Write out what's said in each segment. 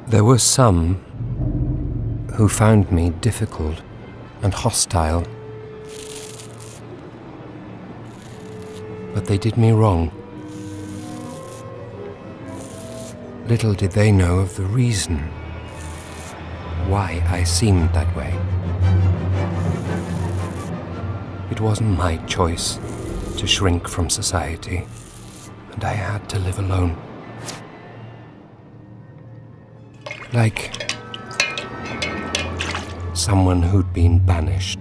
There were some who found me difficult and hostile. But they did me wrong. Little did they know of the reason why I seemed that way. It wasn't my choice to shrink from society, and I had to live alone. Like someone who'd been banished.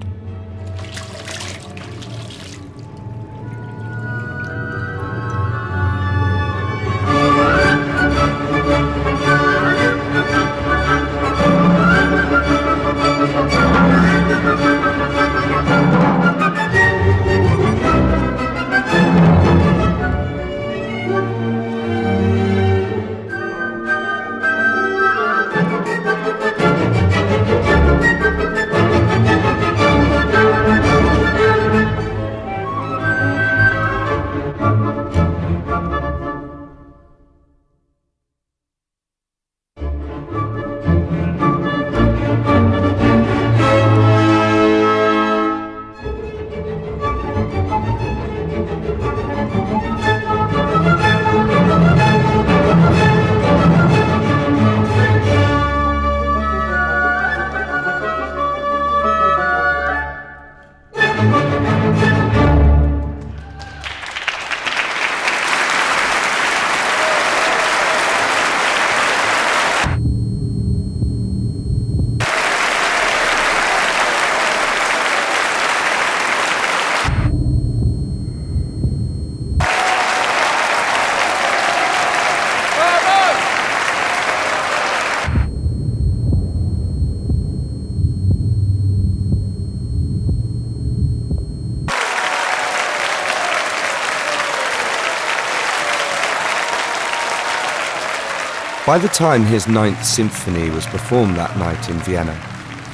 By the time his Ninth Symphony was performed that night in Vienna,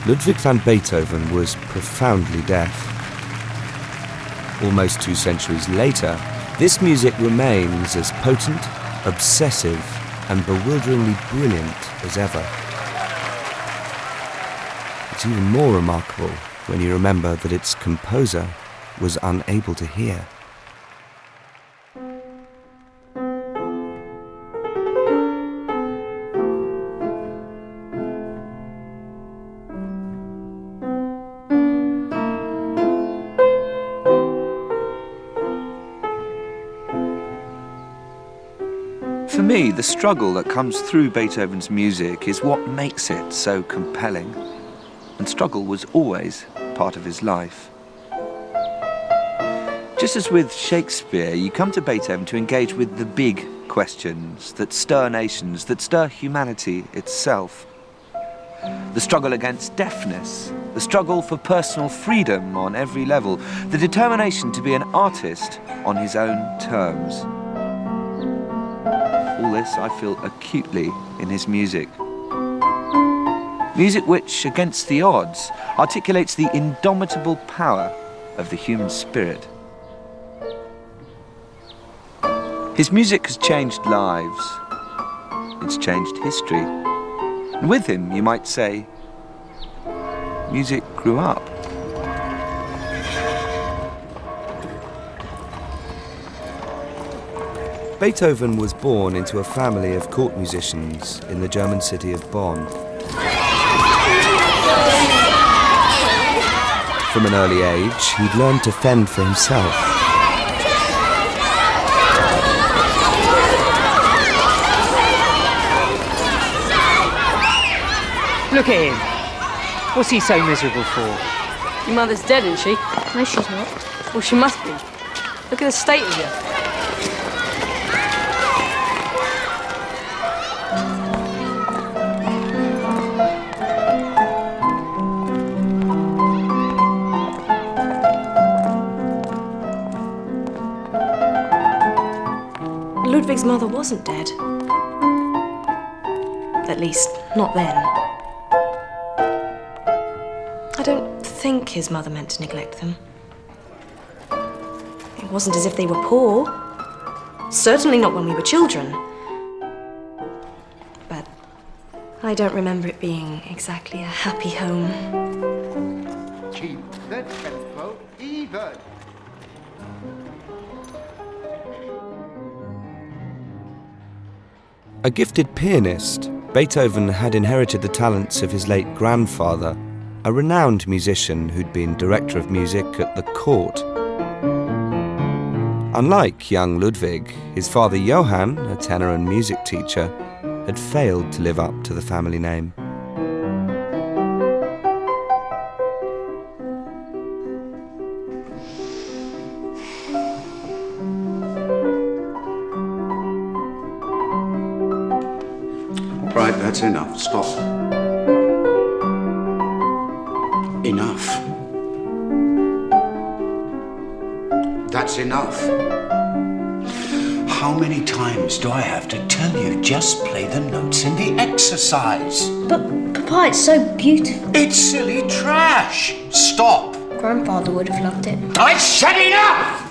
Ludwig van Beethoven was profoundly deaf. Almost 2 centuries later, this music remains as potent, obsessive, and bewilderingly brilliant as ever. It's even more remarkable when you remember that its composer was unable to hear. For me, the struggle that comes through Beethoven's music is what makes it so compelling. And struggle was always part of his life. Just as with Shakespeare, you come to Beethoven to engage with the big questions that stir nations, that stir humanity itself. The struggle against deafness, the struggle for personal freedom on every level, the determination to be an artist on his own terms. All this I feel acutely in his music. Music which, against the odds, articulates the indomitable power of the human spirit. His music has changed lives. It's changed history. And with him, you might say, music grew up. Beethoven was born into a family of court musicians in the German city of Bonn. From an early age, he'd learned to fend for himself. Look at him. What's he so miserable for? Your mother's dead, isn't she? No, she's not. Well, she must be. Look at the state of you. Ludwig's mother wasn't dead. At least, not then. I don't think his mother meant to neglect them. It wasn't as if they were poor. Certainly not when we were children. But I don't remember it being exactly a happy home. Keep the tempo even. A gifted pianist, Beethoven had inherited the talents of his late grandfather, a renowned musician who'd been director of music at the court. Unlike young Ludwig, his father Johann, a tenor and music teacher, had failed to live up to the family name. Right, that's enough. Stop. Enough. That's enough. How many times do I have to tell you just play the notes in the exercise? But, Papa, it's so beautiful. It's silly trash. Stop. Grandfather would have loved it. I said enough!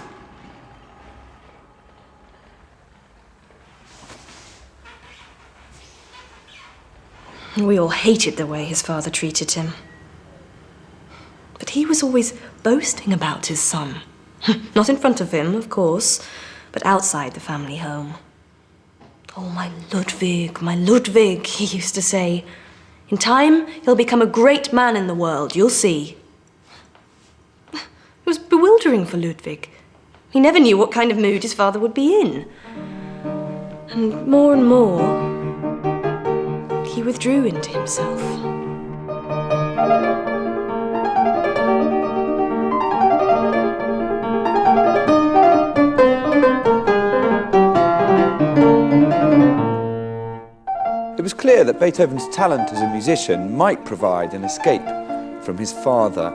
We all hated the way his father treated him. But he was always boasting about his son. Not in front of him, of course, but outside the family home. "Oh, my Ludwig," he used to say. "In time, he'll become a great man in the world, you'll see." It was bewildering for Ludwig. He never knew what kind of mood his father would be in. And more, he withdrew into himself. It was clear that Beethoven's talent as a musician might provide an escape from his father.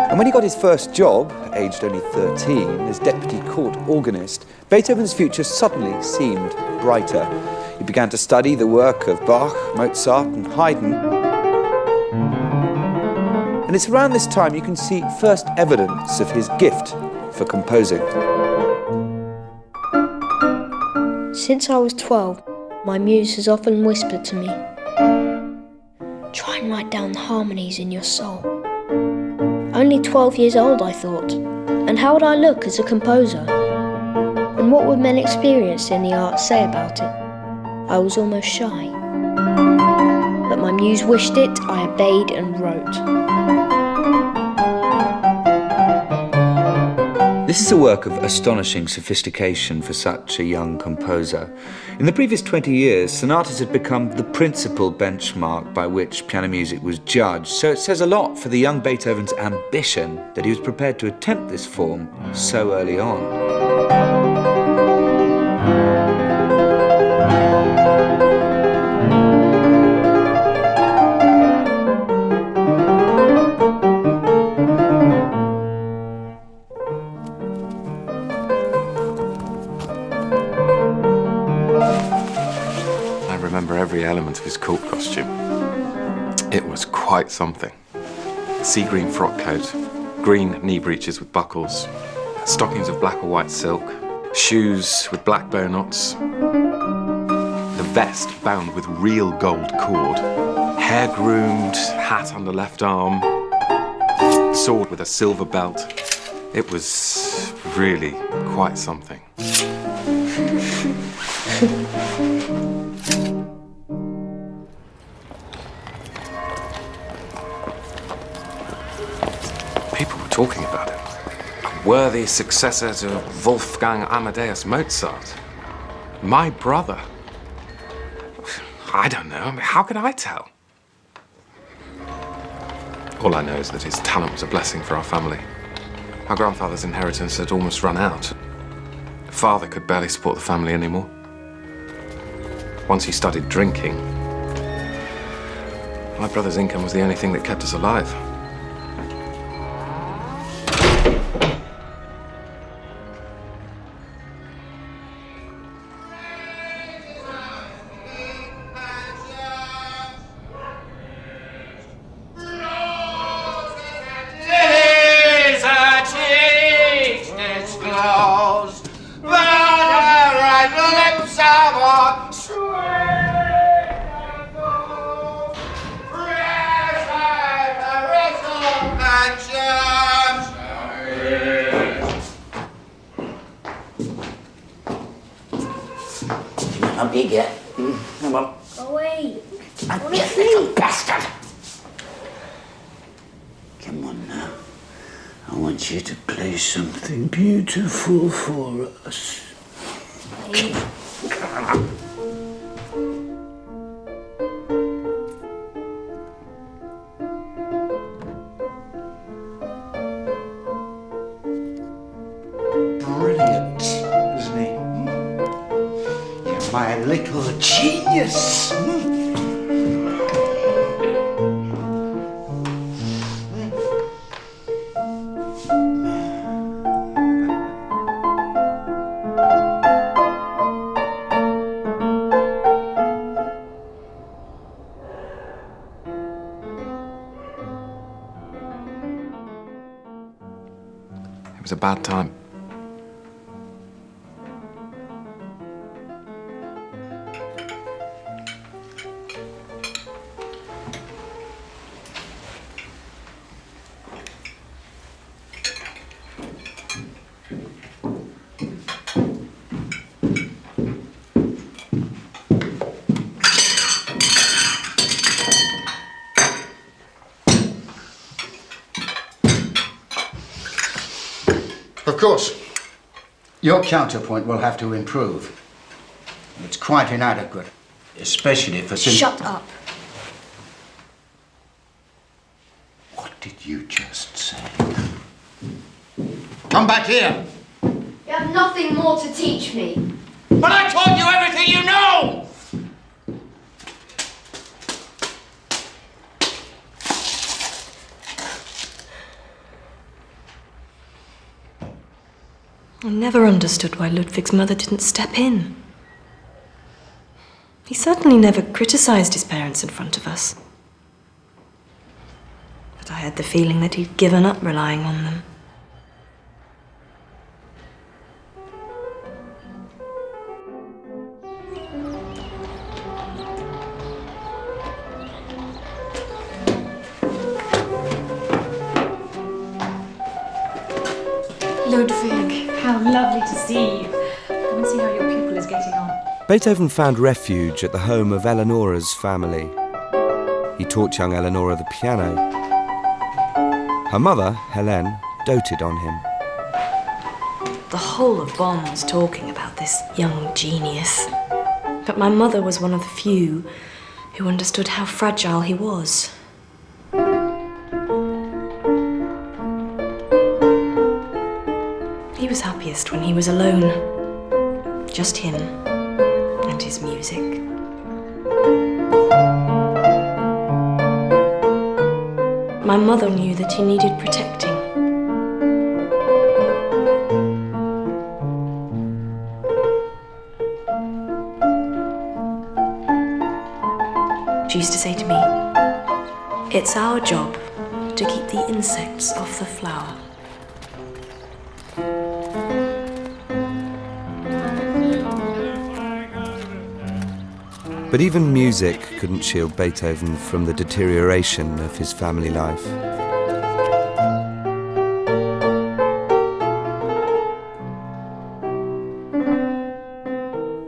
And when he got his first job, aged only 13, as deputy court organist, Beethoven's future suddenly seemed brighter. He began to study the work of Bach, Mozart and Haydn. And it's around this time you can see first evidence of his gift for composing. Since I was 12, my muse has often whispered to me, "Try and write down the harmonies in your soul." Only 12 years old, I thought, and how would I look as a composer? And what would men experienced in the arts say about it? I was almost shy. But my muse wished it, I obeyed and wrote. This is a work of astonishing sophistication for such a young composer. In the previous 20 years, sonatas had become the principal benchmark by which piano music was judged, so it says a lot for the young Beethoven's ambition that he was prepared to attempt this form so early on. Every element of his court costume. It was quite something. Sea green frock coat, green knee breeches with buckles, stockings of black or white silk, shoes with black bow knots, the vest bound with real gold cord, hair groomed, hat under left arm, sword with a silver belt. It was really quite something. Talking about him. A worthy successor to Wolfgang Amadeus Mozart. My brother. I don't know. How could I tell? All I know is that his talent was a blessing for our family. Our grandfather's inheritance had almost run out. Father could barely support the family anymore. Once he started drinking, my brother's income was the only thing that kept us alive. sleep. I want to sleep. Bastard! Come on now. I want you to play something beautiful for us. Come on. Brilliant, isn't he? You're my little genius. It was a bad time. Of course, your counterpoint will have to improve. It's quite inadequate, especially for Shut up. What did you just say? Come back here! You have nothing more to teach me. But I taught you everything you know! I never understood why Ludwig's mother didn't step in. He certainly never criticized his parents in front of us. But I had the feeling that he'd given up relying on them. Ludwig, how lovely to see you. Come and see how your pupil is getting on. Beethoven found refuge at the home of Eleonora's family. He taught young Eleonora the piano. Her mother, Helene, doted on him. The whole of Bonn was talking about this young genius. But my mother was one of the few who understood how fragile he was. He was happiest when he was alone. Just him and his music. My mother knew that he needed protecting. She used to say to me, "It's our job to keep the insects off the flower." But even music couldn't shield Beethoven from the deterioration of his family life.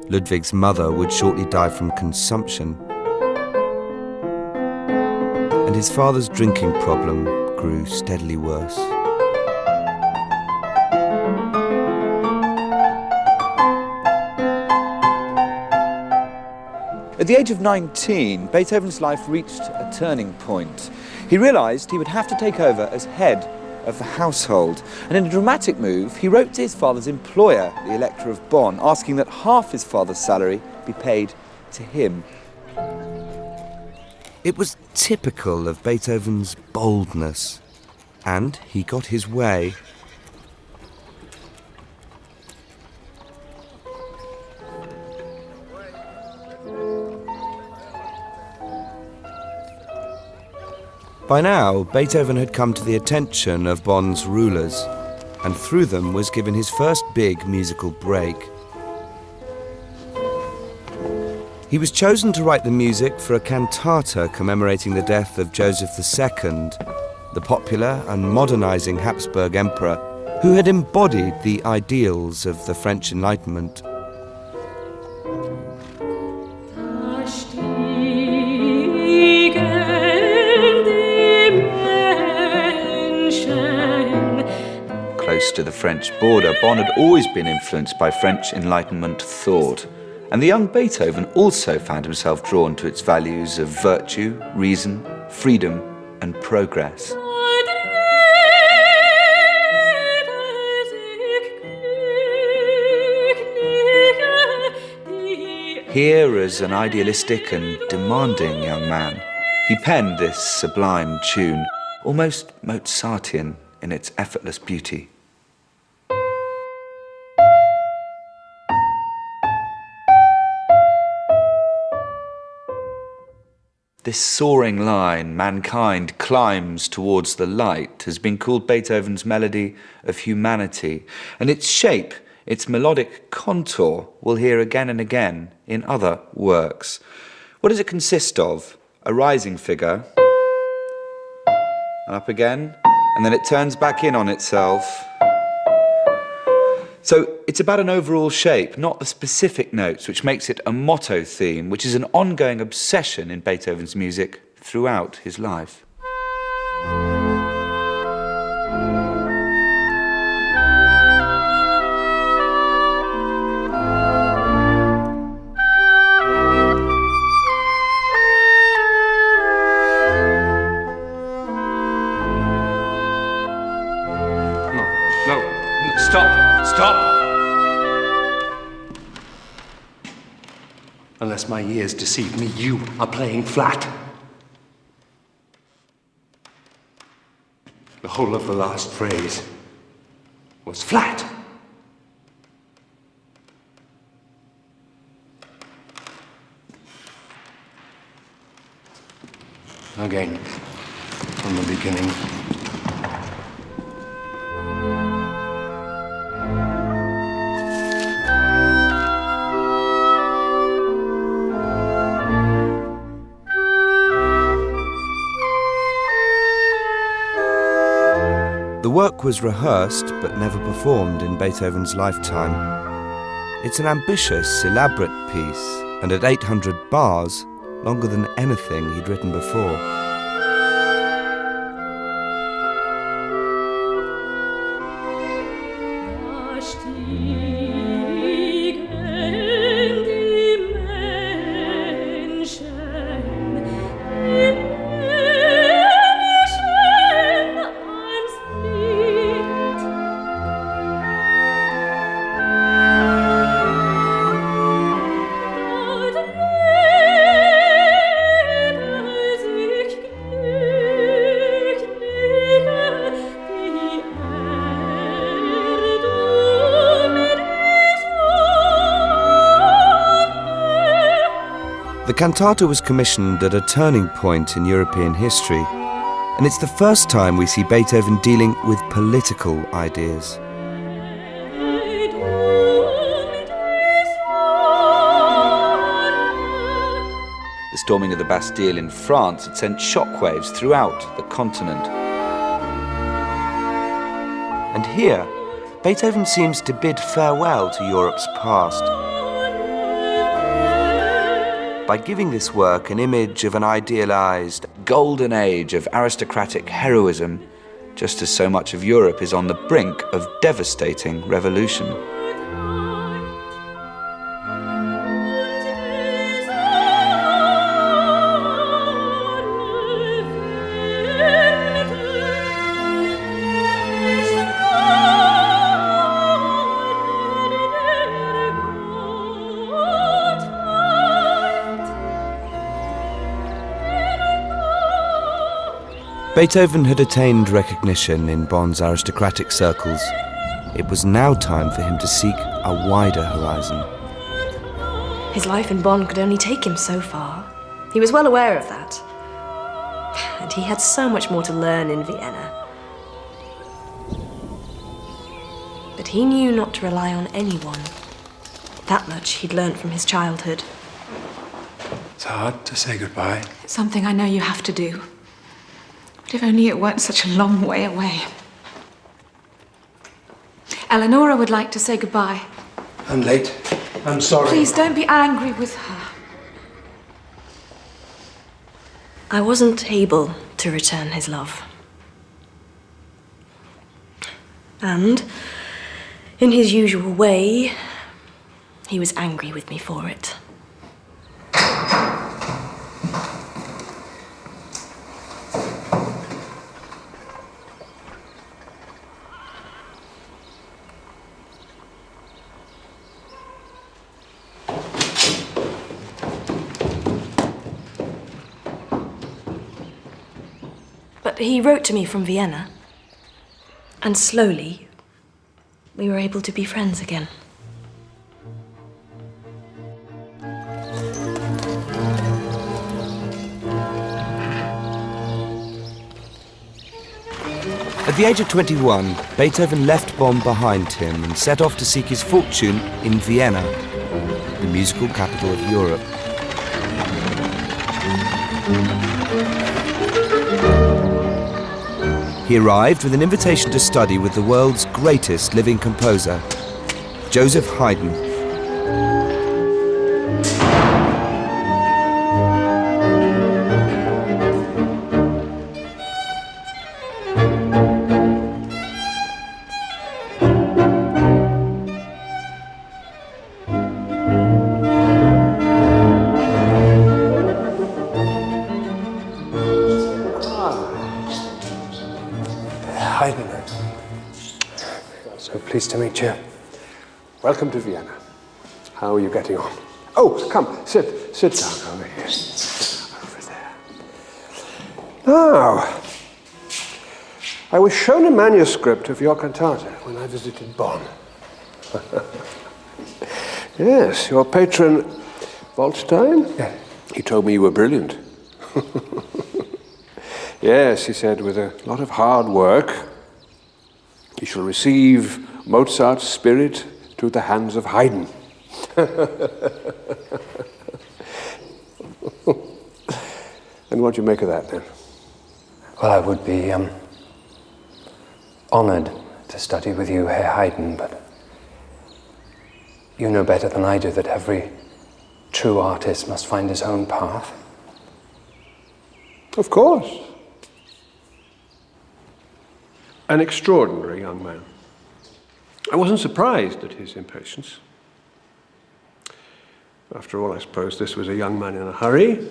Ludwig's mother would shortly die from consumption, and his father's drinking problem grew steadily worse. At the age of 19, Beethoven's life reached a turning point. He realised he would have to take over as head of the household. And in a dramatic move, he wrote to his father's employer, the Elector of Bonn, asking that half his father's salary be paid to him. It was typical of Beethoven's boldness, and he got his way. By now, Beethoven had come to the attention of Bonn's rulers, and through them was given his first big musical break. He was chosen to write the music for a cantata commemorating the death of Joseph II, the popular and modernizing Habsburg emperor who had embodied the ideals of the French Enlightenment. close to the French border, Bonn had always been influenced by French Enlightenment thought. And the young Beethoven also found himself drawn to its values of virtue, reason, freedom, and progress. Here, as an idealistic and demanding young man, he penned this sublime tune, almost Mozartian in its effortless beauty. This soaring line, mankind climbs towards the light, has been called Beethoven's melody of humanity, and its shape, its melodic contour, we'll hear again and again in other works. What does it consist of? A rising figure, up again, and then it turns back in on itself. So it's about an overall shape, not the specific notes, which makes it a motto theme, which is an ongoing obsession in Beethoven's music throughout his life. No, stop! Unless my ears deceive me, you are playing flat. The whole of the last phrase was flat. Again, from the beginning. The work was rehearsed but never performed in Beethoven's lifetime. It's an ambitious, elaborate piece, and at 800 bars, longer than anything he'd written before. The cantata was commissioned at a turning point in European history, and it's the first time we see Beethoven dealing with political ideas. The storming of the Bastille in France had sent shockwaves throughout the continent. And here, Beethoven seems to bid farewell to Europe's past by giving this work an image of an idealized golden age of aristocratic heroism, just as so much of Europe is on the brink of devastating revolution. Beethoven had attained recognition in Bonn's aristocratic circles. It was now time for him to seek a wider horizon. His life in Bonn could only take him so far. He was well aware of that. And he had so much more to learn in Vienna. But he knew not to rely on anyone. That much he'd learned from his childhood. It's hard to say goodbye. It's something I know you have to do. But if only it weren't such a long way away. Eleonora would like to say goodbye. I'm late. I'm sorry. Please don't be angry with her. I wasn't able to return his love. And, in his usual way, he was angry with me for it. But he wrote to me from Vienna, and slowly, we were able to be friends again. At the age of 21, Beethoven left Bonn behind him and set off to seek his fortune in Vienna, the musical capital of Europe. He arrived with an invitation to study with the world's greatest living composer, Joseph Haydn. Haydn. So pleased to meet you. Welcome to Vienna. How are you getting on? Oh, come, sit down over here. Over there. Now, I was shown a manuscript of your cantata when I visited Bonn. Yes, your patron, Waldstein? Yeah. He told me you were brilliant. Yes, he said, with a lot of hard work, you shall receive Mozart's spirit to the hands of Haydn. And what do you make of that, then? Well, I would be honored to study with you, Herr Haydn, but you know better than I do that every true artist must find his own path. Of course. An extraordinary young man. I wasn't surprised at his impatience. After all, I suppose this was a young man in a hurry,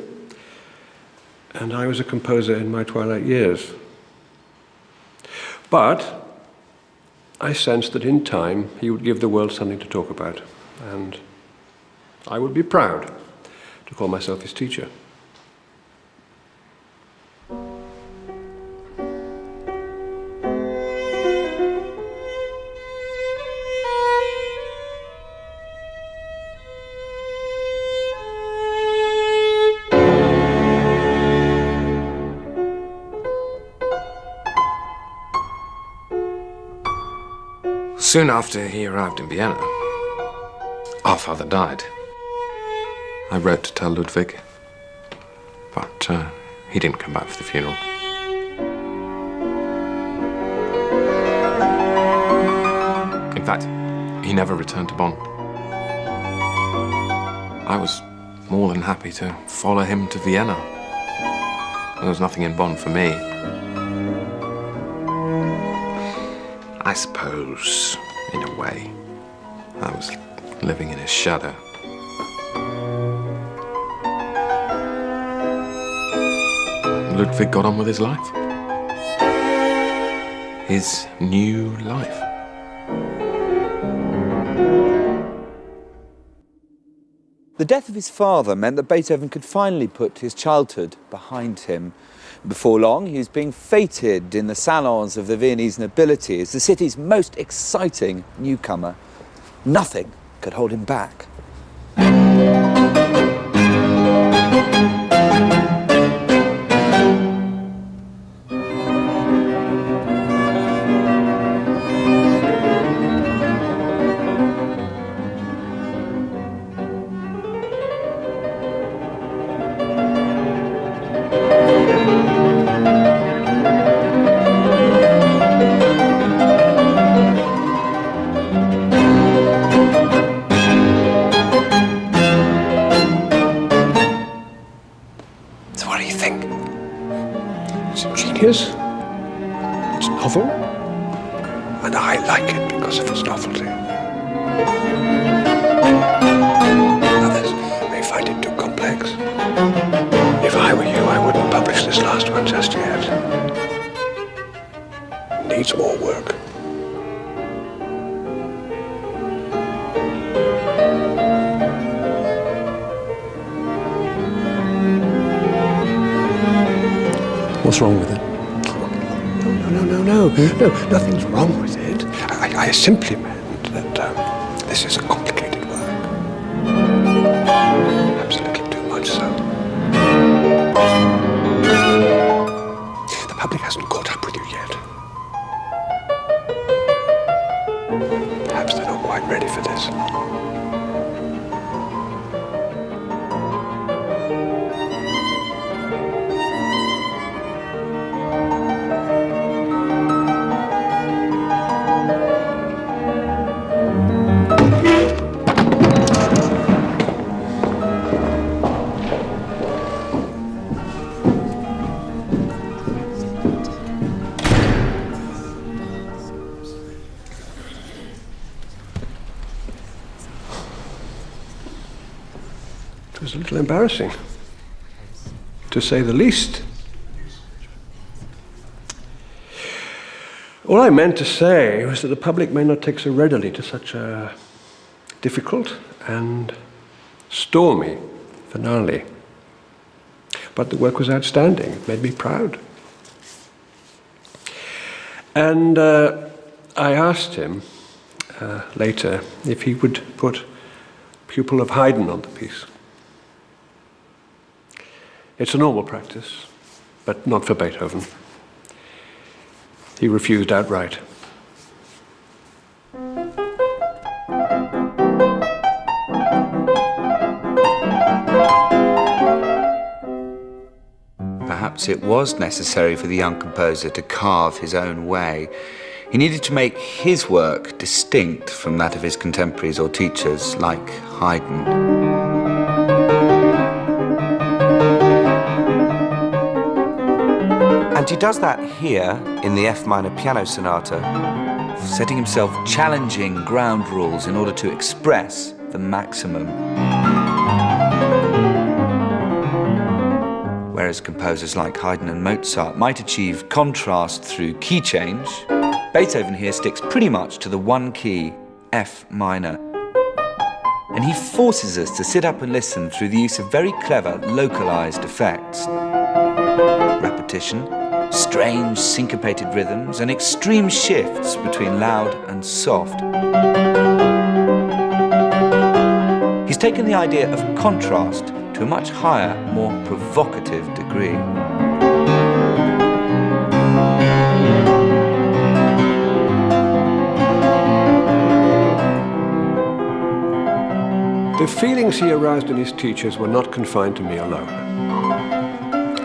and I was a composer in my twilight years. But I sensed that in time he would give the world something to talk about, and I would be proud to call myself his teacher. Soon after he arrived in Vienna, our father died. I wrote to tell Ludwig, but he didn't come back for the funeral. In fact, he never returned to Bonn. I was more than happy to follow him to Vienna. There was nothing in Bonn for me. I suppose, in a way, I was living in his shadow. Ludwig got on with his life. His new life. The death of his father meant that Beethoven could finally put his childhood behind him. Before long, he was being feted in the salons of the Viennese nobility as the city's most exciting newcomer. Nothing could hold him back. It's genius. It's novel. and I like it because of its novelty. Others may find it too complex. If I were you, I wouldn't publish this last one just yet. It needs more work. What's wrong with it? No, nothing's wrong with it. I simply meant that this is a complicated work. Perhaps a little too much so. The public hasn't caught up with you yet. Perhaps they're not quite ready for this. It was a little embarrassing, to say the least. All I meant to say was that the public may not take so readily to such a difficult and stormy finale. But the work was outstanding. It made me proud. And I asked him later if he would put Pupil of Haydn on the piece. It's a normal practice, but not for Beethoven. He refused outright. Perhaps it was necessary for the young composer to carve his own way. He needed to make his work distinct from that of his contemporaries or teachers, like Haydn. And he does that here in the F minor piano sonata, setting himself challenging ground rules in order to express the maximum. Whereas composers like Haydn and Mozart might achieve contrast through key change, Beethoven here sticks pretty much to the one key, F minor. And he forces us to sit up and listen through the use of very clever localized effects. Repetition, strange syncopated rhythms, and extreme shifts between loud and soft. He's taken the idea of contrast to a much higher, more provocative degree. The feelings he aroused in his teachers were not confined to me alone.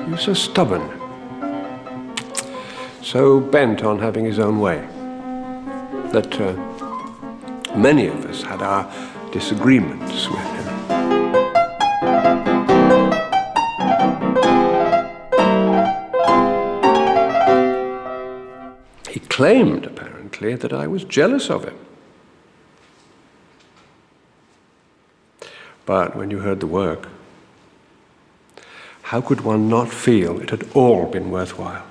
He was so stubborn, so bent on having his own way, that many of us had our disagreements with him. He claimed, apparently, that I was jealous of him. But when you heard the work, how could one not feel it had all been worthwhile?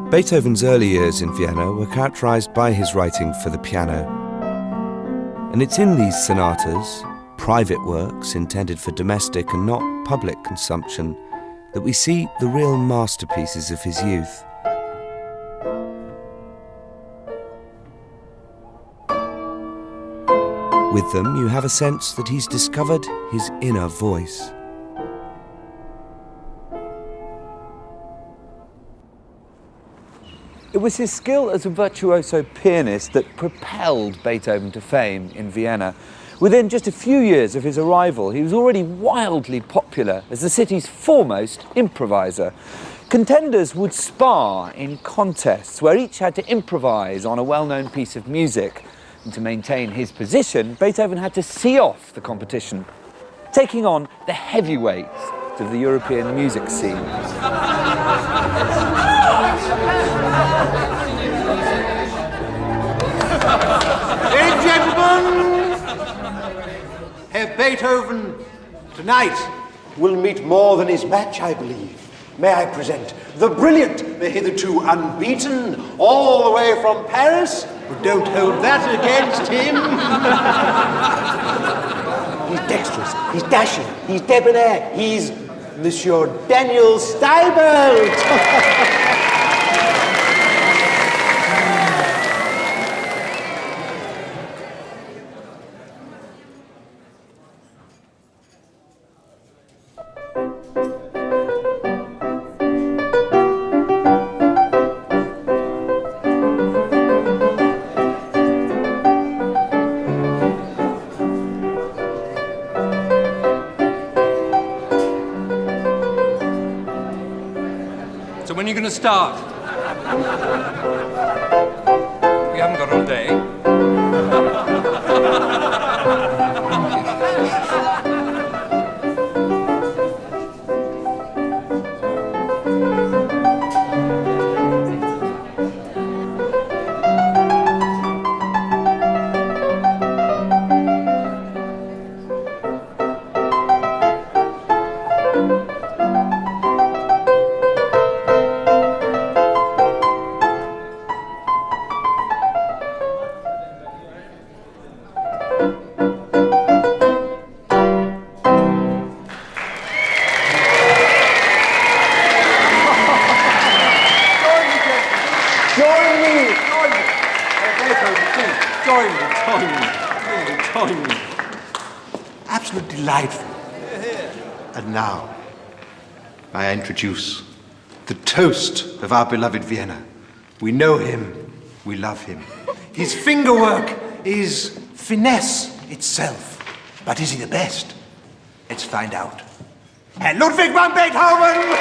Beethoven's early years in Vienna were characterized by his writing for the piano. And it's in these sonatas, private works intended for domestic and not public consumption, that we see the real masterpieces of his youth. With them, you have a sense that he's discovered his inner voice. It was his skill as a virtuoso pianist that propelled Beethoven to fame in Vienna. Within just a few years of his arrival, he was already wildly popular as the city's foremost improviser. Contenders would spar in contests where each had to improvise on a well-known piece of music. And to maintain his position, Beethoven had to see off the competition, taking on the heavyweights, aspect of the European music scene. Ladies and gentlemen, Herr Beethoven tonight will meet more than his match, I believe. May I present the brilliant, the hitherto unbeaten, all the way from Paris? But don't hold that against him. He's dexterous, he's dashing, he's debonair, he's Monsieur Daniel Steibelt. So when are you going to start? We haven't got all day. Absolutely delightful. And now, I introduce the toast of our beloved Vienna. We know him, we love him. His fingerwork is finesse itself. But is he the best? Let's find out. Herr Ludwig van Beethoven!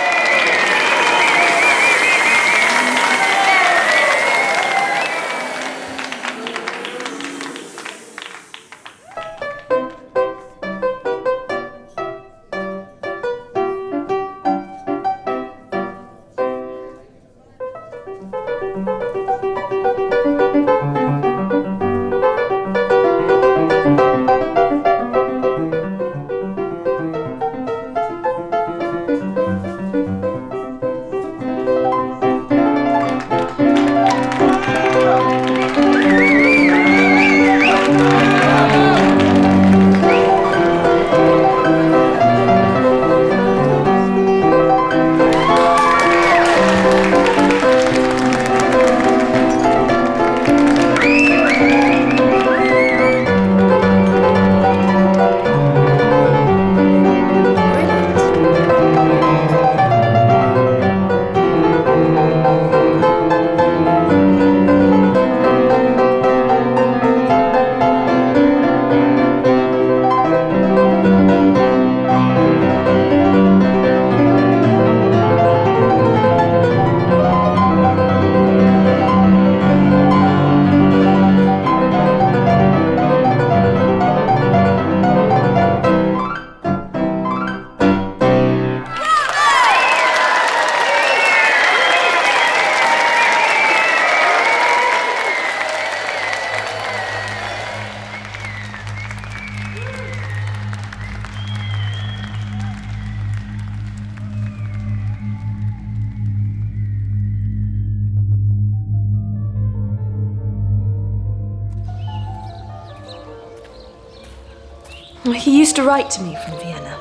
He used to write to me from Vienna.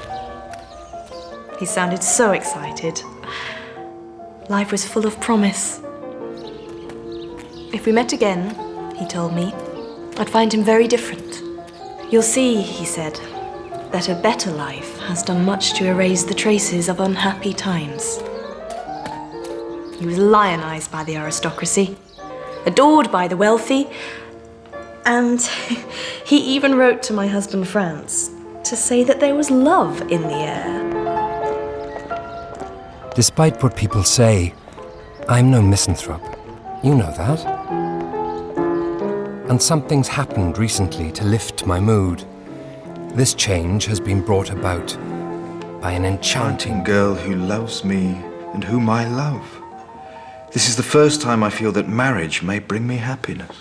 He sounded so excited. Life was full of promise. If we met again, he told me, I'd find him very different. You'll see, he said, that a better life has done much to erase the traces of unhappy times. He was lionized by the aristocracy, adored by the wealthy, and he even wrote to my husband Franz to say that there was love in the air. Despite what people say, I'm no misanthrope. You know that. And something's happened recently to lift my mood. This change has been brought about by an enchanting girl who loves me and whom I love. This is the first time I feel that marriage may bring me happiness.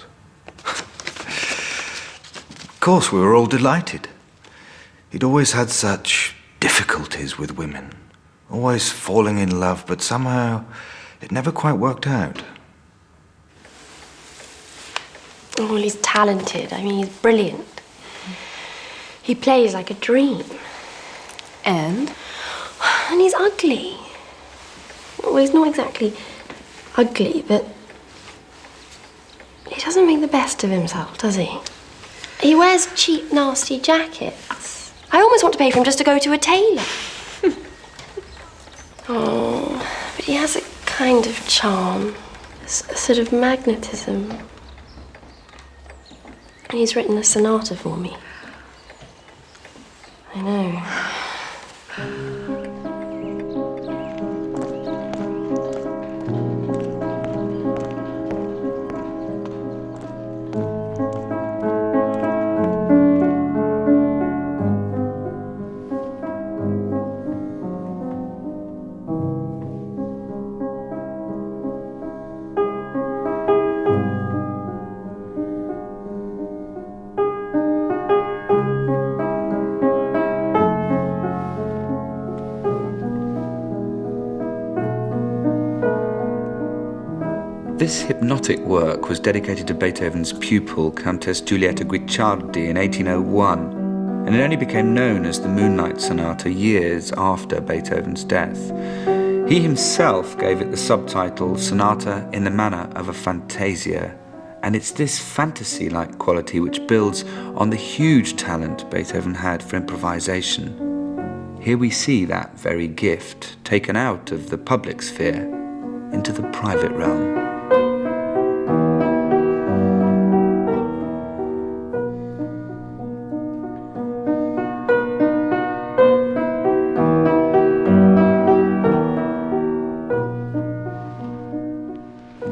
Of course, we were all delighted. He'd always had such difficulties with women, always falling in love, but somehow it never quite worked out. Oh, well, he's talented. I mean, he's brilliant. He plays like a dream. And he's ugly. Well, he's not exactly ugly, but he doesn't make the best of himself, does he? He wears cheap, nasty jackets. I almost want to pay for him just to go to a tailor. Oh, but he has a kind of charm, a sort of magnetism. And he's written a sonata for me. I know. This hypnotic work was dedicated to Beethoven's pupil, Countess Giulietta Guicciardi, in 1801, and it only became known as the Moonlight Sonata years after Beethoven's death. He himself gave it the subtitle Sonata in the Manner of a Fantasia, and it's this fantasy-like quality which builds on the huge talent Beethoven had for improvisation. Here we see that very gift taken out of the public sphere into the private realm.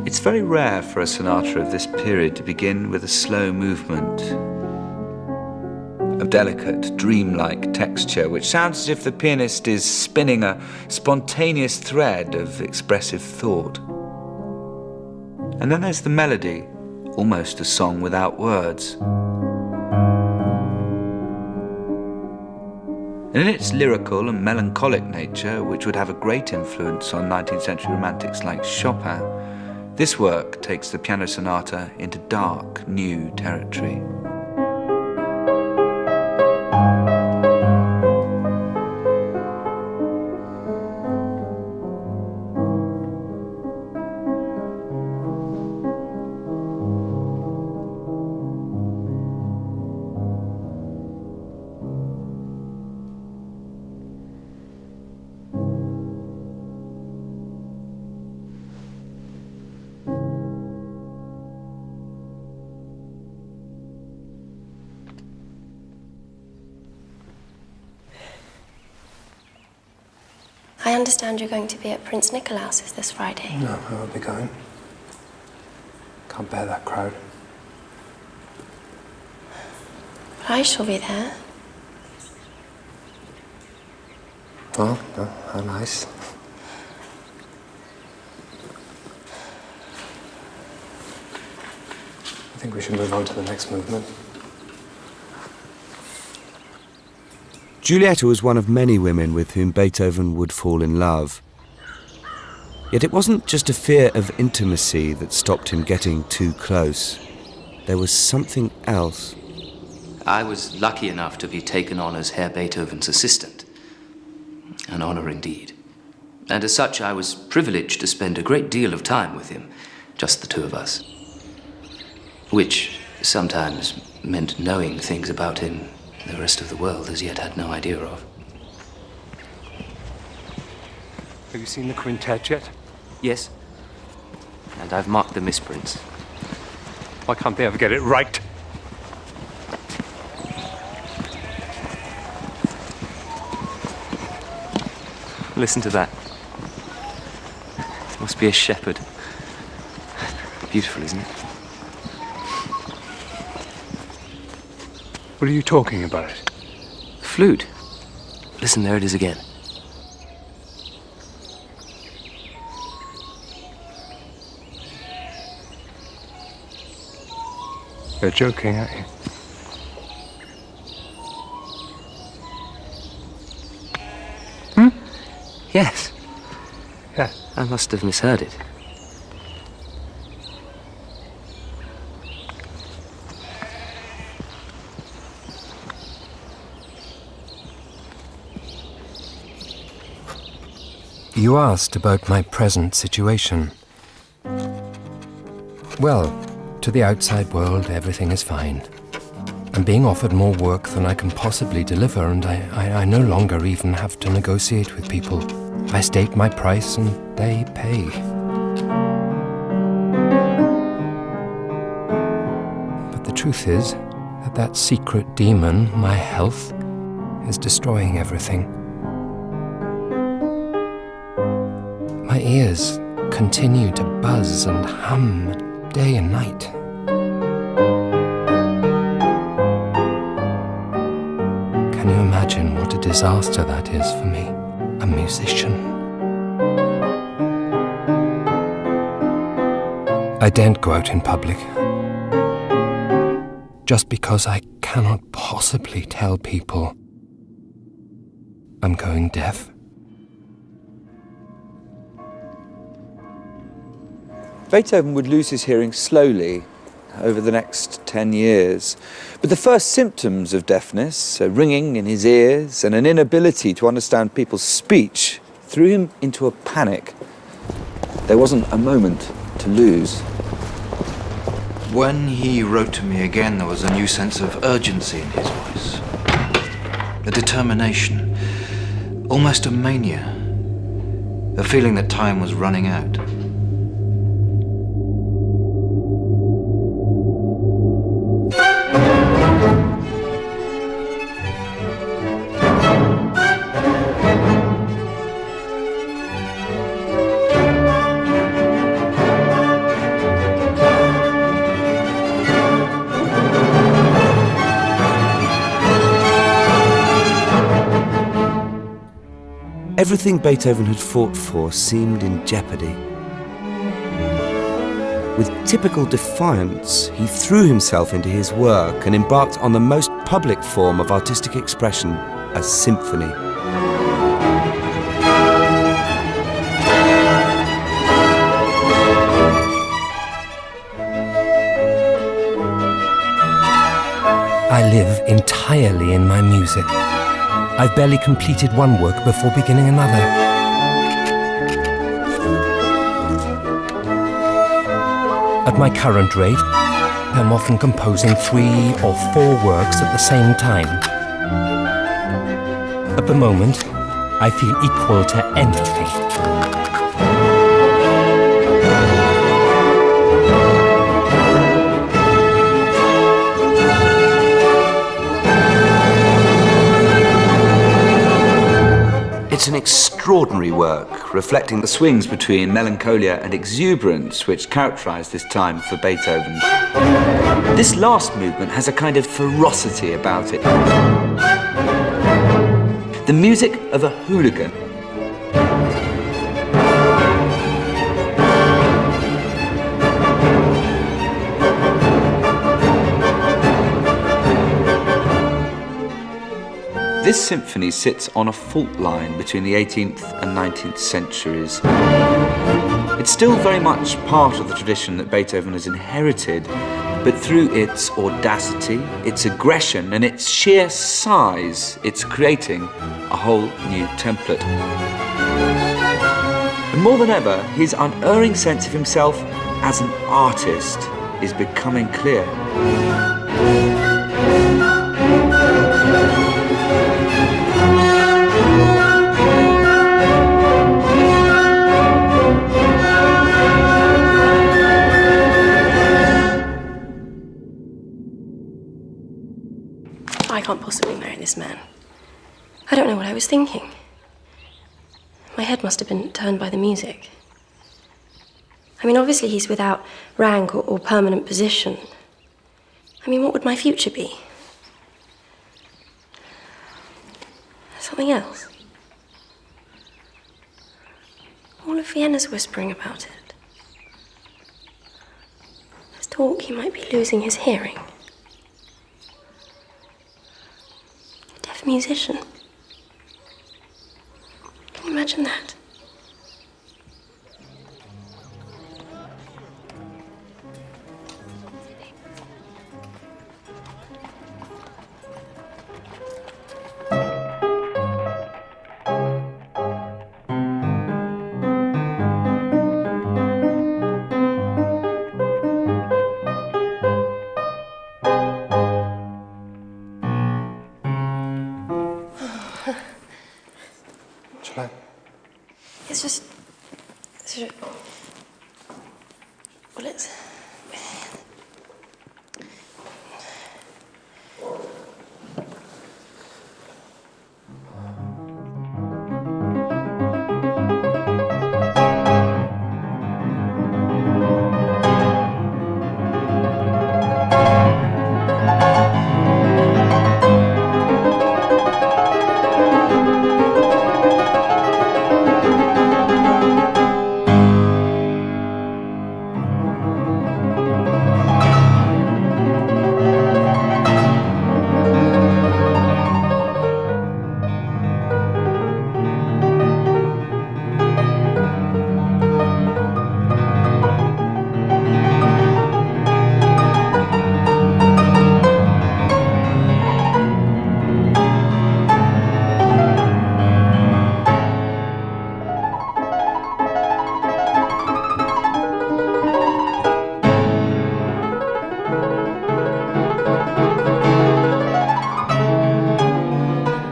It's very rare for a sonata of this period to begin with a slow movement, a delicate, dreamlike texture, which sounds as if the pianist is spinning a spontaneous thread of expressive thought. And then there's the melody, almost a song without words. And in its lyrical and melancholic nature, which would have a great influence on 19th century romantics like Chopin, this work takes the piano sonata into dark, new territory. I understand you're going to be at Prince Nicolaus's this Friday. No, I won't be going. Can't bear that crowd. But I shall be there. Well, no, how nice. I think we should move on to the next movement. Giulietta was one of many women with whom Beethoven would fall in love. Yet it wasn't just a fear of intimacy that stopped him getting too close. There was something else. I was lucky enough to be taken on as Herr Beethoven's assistant. An honor indeed. And as such, I was privileged to spend a great deal of time with him, just the two of us. Which sometimes meant knowing things about him the rest of the world as yet had no idea of. Have you seen the quintet yet? Yes. And I've marked the misprints. Why can't they ever get it right? Listen to that. Must be a shepherd. Beautiful, isn't it? What are you talking about? Flute. Listen, there it is again. You're joking, aren't you? Yes. Yeah. I must have misheard it. You asked about my present situation. Well, to the outside world, everything is fine. I'm being offered more work than I can possibly deliver, and I no longer even have to negotiate with people. I state my price and they pay. But the truth is that that secret demon, my health, is destroying everything. My ears continue to buzz and hum day and night. Can you imagine what a disaster that is for me, a musician? I daren't go out in public, just because I cannot possibly tell people I'm going deaf. Beethoven would lose his hearing slowly over the next 10 years. But the first symptoms of deafness, a ringing in his ears and an inability to understand people's speech, threw him into a panic. There wasn't a moment to lose. When he wrote to me again, there was a new sense of urgency in his voice. A determination, almost a mania. A feeling that time was running out. Everything Beethoven had fought for seemed in jeopardy. With typical defiance, he threw himself into his work and embarked on the most public form of artistic expression, a symphony. I live entirely in my music. I've barely completed one work before beginning another. At my current rate, I'm often composing 3 or 4 works at the same time. At the moment, I feel equal to anything. It's an extraordinary work, reflecting the swings between melancholia and exuberance which characterised this time for Beethoven. This last movement has a kind of ferocity about it. The music of a hooligan. This symphony sits on a fault line between the 18th and 19th centuries. It's still very much part of the tradition that Beethoven has inherited, but through its audacity, its aggression, and its sheer size, it's creating a whole new template. And more than ever, his unerring sense of himself as an artist is becoming clear. I can't possibly marry this man. I don't know what I was thinking. My head must have been turned by the music. I mean, obviously he's without rank or permanent position. I mean, what would my future be? Something else? All of Vienna's whispering about it. There's talk he might be losing his hearing. of musician. Can you imagine that? It's just sort of, well, it's.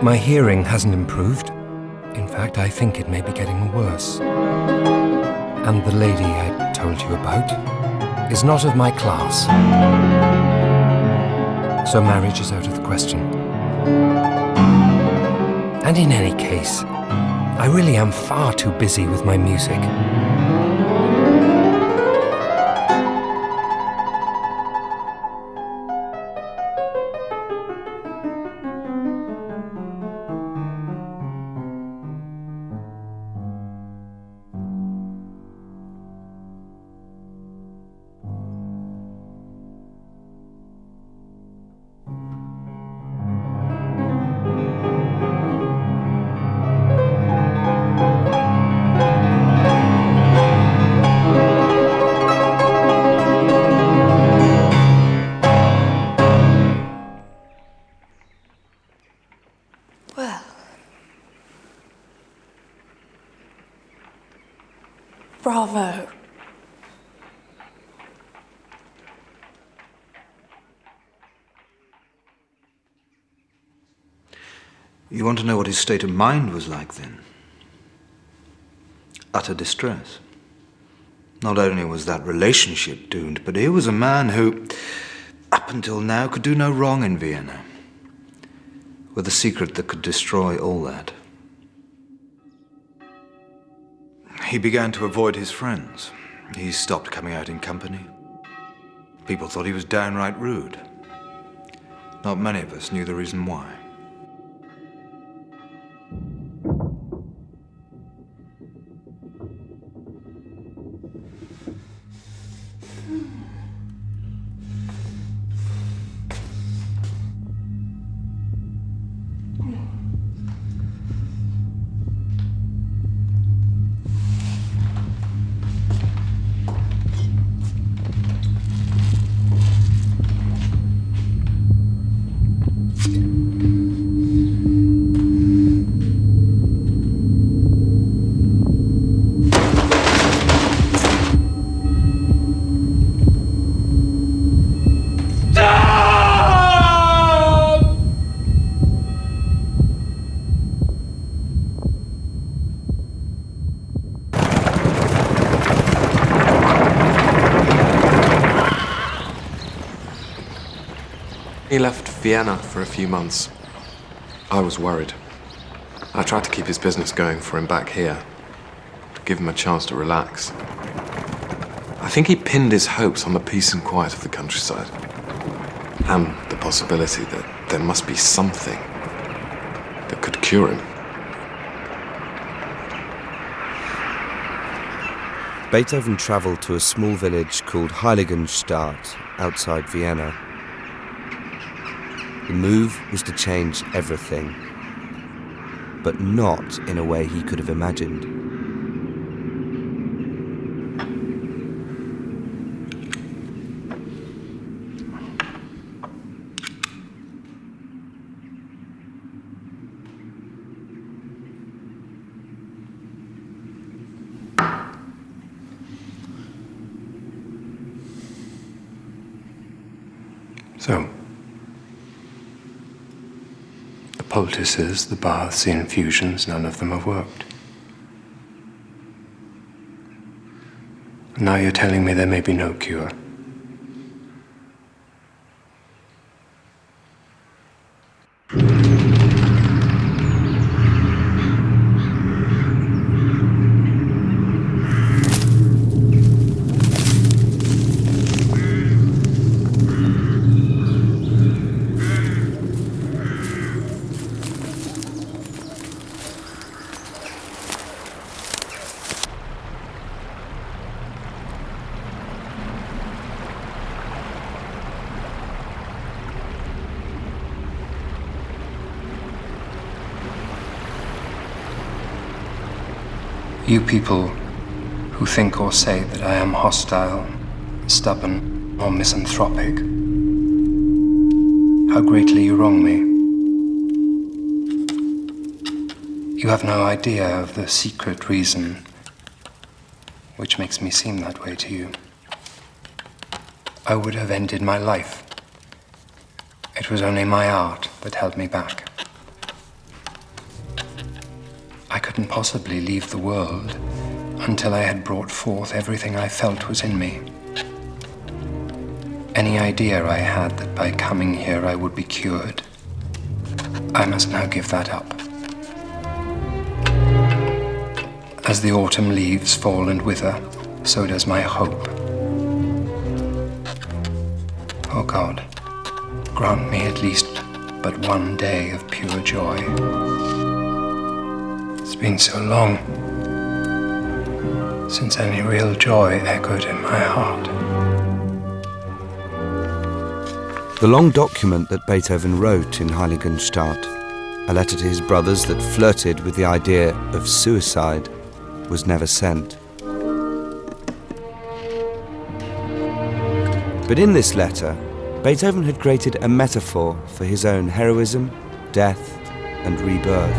My hearing hasn't improved. In fact, I think it may be getting worse. And the lady I told you about is not of my class. So marriage is out of the question. And in any case, I really am far too busy with my music. Well. Bravo. You want to know what his state of mind was like then? Utter distress. Not only was that relationship doomed, but here was a man who, up until now, could do no wrong in Vienna, with a secret that could destroy all that. He began to avoid his friends. He stopped coming out in company. People thought he was downright rude. Not many of us knew the reason why. He left Vienna for a few months. I was worried. I tried to keep his business going for him back here, to give him a chance to relax. I think he pinned his hopes on the peace and quiet of the countryside, and the possibility that there must be something that could cure him. Beethoven travelled to a small village called Heiligenstadt outside Vienna. The move was to change everything, but not in a way he could have imagined. So, the poultices, the baths, the infusions, none of them have worked. Now you're telling me there may be no cure. You people who think or say that I am hostile, stubborn, or misanthropic, how greatly you wrong me. You have no idea of the secret reason which makes me seem that way to you. I would have ended my life. It was only my art that held me back. I couldn't possibly leave the world until I had brought forth everything I felt was in me. Any idea I had that by coming here I would be cured, I must now give that up. As the autumn leaves fall and wither, so does my hope. Oh God, grant me at least but one day of pure joy. It's been so long since any real joy echoed in my heart. The long document that Beethoven wrote in Heiligenstadt, a letter to his brothers that flirted with the idea of suicide, was never sent. But in this letter, Beethoven had created a metaphor for his own heroism, death, and rebirth.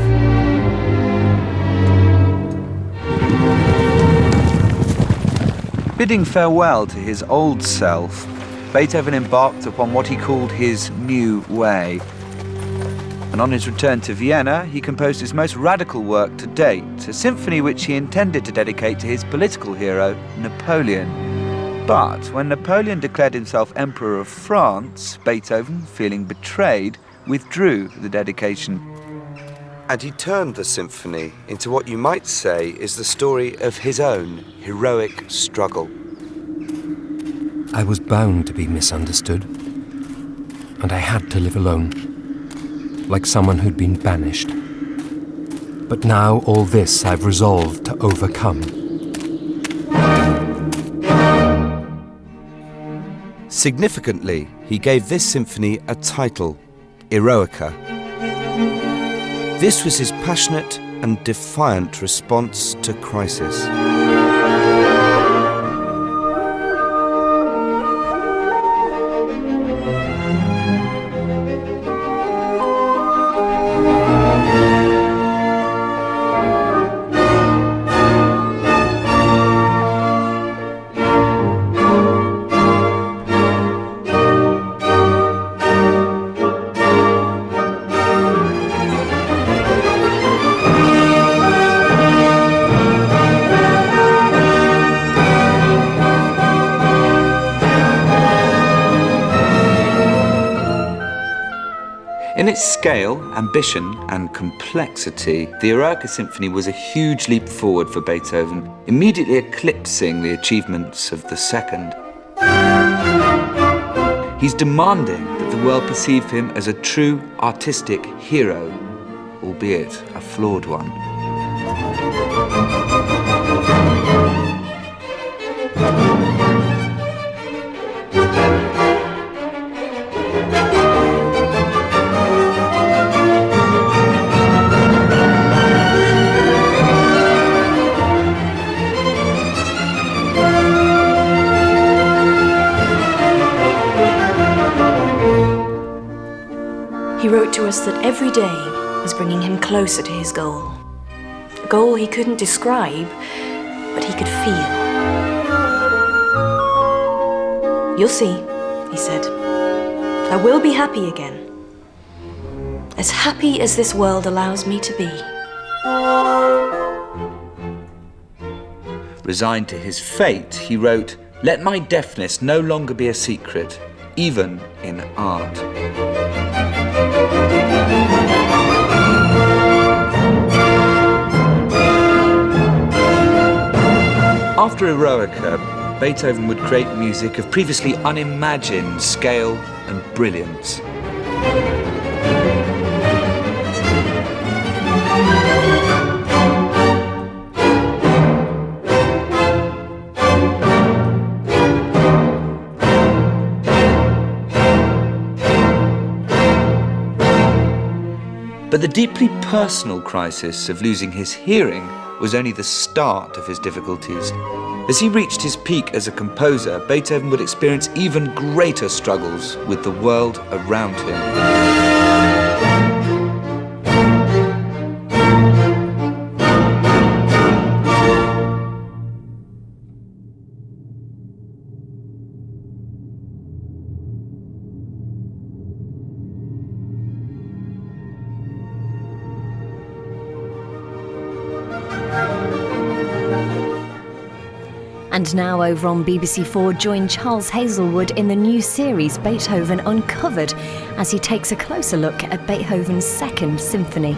Bidding farewell to his old self, Beethoven embarked upon what he called his new way. And on his return to Vienna, he composed his most radical work to date, a symphony which he intended to dedicate to his political hero, Napoleon. But when Napoleon declared himself Emperor of France, Beethoven, feeling betrayed, withdrew the dedication. And he turned the symphony into what you might say is the story of his own heroic struggle. I was bound to be misunderstood, and I had to live alone, like someone who'd been banished. But now all this I've resolved to overcome. Significantly, he gave this symphony a title, Eroica. This was his passionate and defiant response to crisis. In its scale, ambition, and complexity, the Eroica Symphony was a huge leap forward for Beethoven, immediately eclipsing the achievements of the second. He's demanding that the world perceive him as a true artistic hero, albeit a flawed one. to us that every day was bringing him closer to his goal. A goal he couldn't describe, but he could feel. You'll see, he said. I will be happy again. As happy as this world allows me to be. Resigned to his fate, he wrote, "Let my deafness no longer be a secret, even in art." After Eroica, Beethoven would create music of previously unimagined scale and brilliance. But the deeply personal crisis of losing his hearing was only the start of his difficulties. As he reached his peak as a composer, Beethoven would experience even greater struggles with the world around him. And now over on BBC4, join Charles Hazelwood in the new series Beethoven Uncovered as he takes a closer look at Beethoven's Second Symphony.